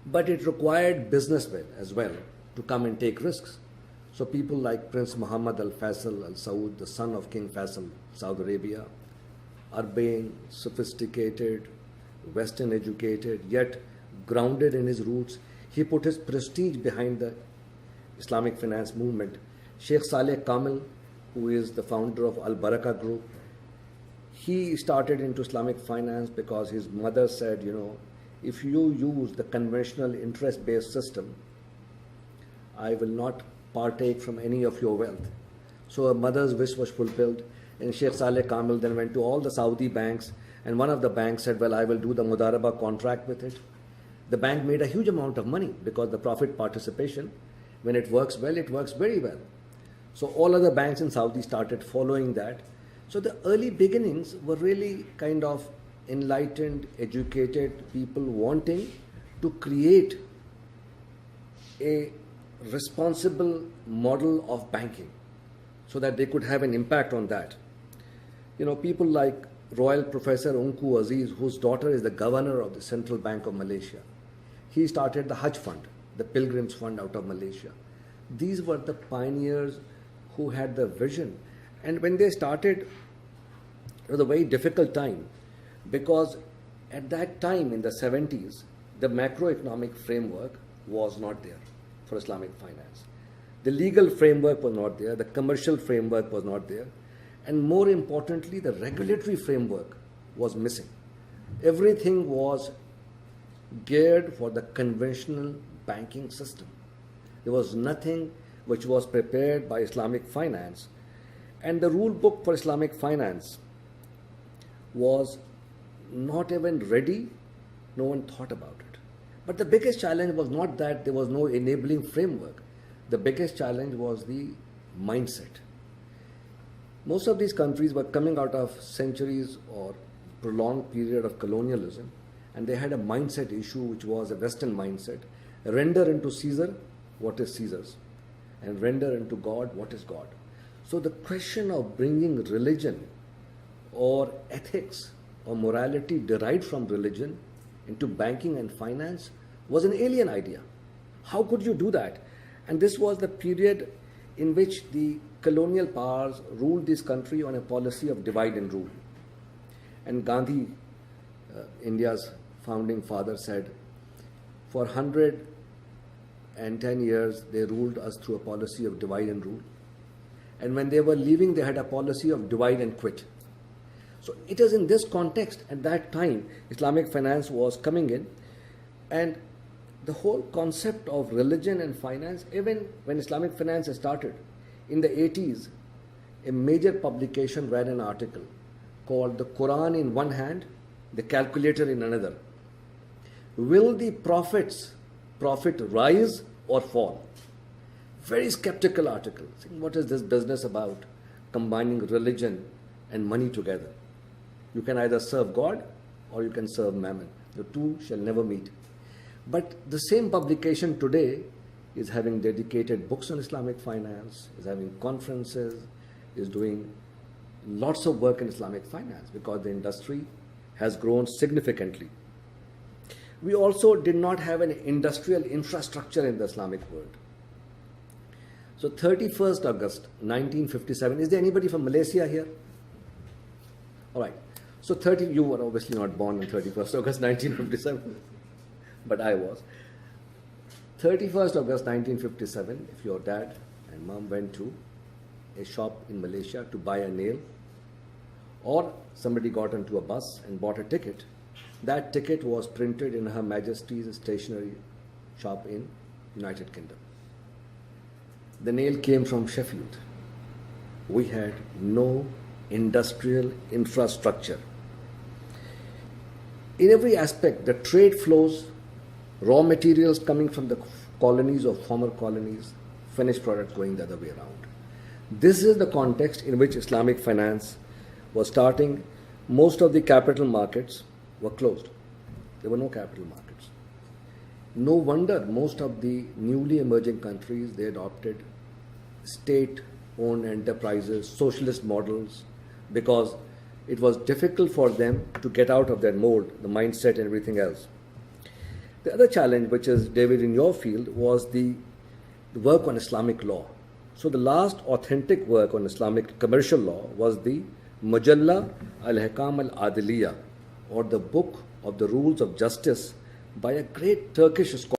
But it required businessmen as well to come and take risks. So people like Prince Muhammad Al Faisal Al Saud, the son of King Faisal, Saudi Arabia, urbane, sophisticated, Western educated, yet grounded in his roots. He put his prestige behind the Islamic finance movement. Sheikh Saleh Kamil, who is the founder of Al Baraka Group, he started into Islamic finance because his mother said, if you use the conventional interest-based system, I will not partake from any of your wealth. So her mother's wish was fulfilled, and Sheikh Saleh Kamil then went to all the Saudi banks, and one of the banks said, well, I will do the Mudaraba contract with it. The bank made a huge amount of money because the profit participation, when it works well, it works very well. So all other banks in Saudi started following that. So the early beginnings were really kind of enlightened, educated people wanting to create a responsible model of banking so that they could have an impact on that. People like Royal Professor Unku Aziz, whose daughter is the governor of the Central Bank of Malaysia. He started the Hajj Fund, the Pilgrims Fund out of Malaysia. These were the pioneers who had the vision. And when they started, it was a very difficult time because at that time in the 70s, the macroeconomic framework was not there for Islamic finance. The legal framework was not there, the commercial framework was not there, and more importantly, the regulatory framework was missing. Everything was geared for the conventional banking system. There was nothing which was prepared by Islamic finance. And the rule book for Islamic finance was not even ready. No one thought about it. But the biggest challenge was not that there was no enabling framework. The biggest challenge was the mindset. Most of these countries were coming out of centuries or prolonged period of colonialism, and they had a mindset issue which was a Western mindset. Render unto Caesar what is Caesar's, and render unto God what is God. So the question of bringing religion or ethics or morality derived from religion into banking and finance was an alien idea. How could you do that? And this was the period in which the colonial powers ruled this country on a policy of divide and rule. And Gandhi, India's founding father, said, for 110 years they ruled us through a policy of divide and rule. And when they were leaving, they had a policy of divide and quit. So it is in this context, at that time, Islamic finance was coming in, and the whole concept of religion and finance, even when Islamic finance started, in the 80s, a major publication ran an article called The Quran in one hand, the calculator in another. Will the profit rise or fall? Very skeptical article. Saying, what is this business about combining religion and money together? You can either serve God or you can serve Mammon. The two shall never meet. But the same publication today is having dedicated books on Islamic finance, is having conferences, is doing lots of work in Islamic finance because the industry has grown significantly. We also did not have an industrial infrastructure in the Islamic world. So 31st August 1957, is there anybody from Malaysia here? All right. So you were obviously not born on 31st August 1957, but I was. 31st August 1957, if your dad and mom went to a shop in Malaysia to buy a nail, or somebody got onto a bus and bought a ticket, that ticket was printed in Her Majesty's stationery shop in United Kingdom. The nail came from Sheffield. We had no industrial infrastructure. In every aspect, the trade flows, raw materials coming from the colonies or former colonies, finished product going the other way around. This is the context in which Islamic finance was starting. Most of the capital markets were closed. There were no capital markets. No wonder most of the newly emerging countries, they adopted state-owned enterprises, socialist models, because it was difficult for them to get out of their mold, the mindset and everything else. The other challenge, which is, David, in your field, was the work on Islamic law. So the last authentic work on Islamic commercial law was the Mujalla al-Hikam al-Adiliya, or the Book of the Rules of Justice, by a great Turkish scholar.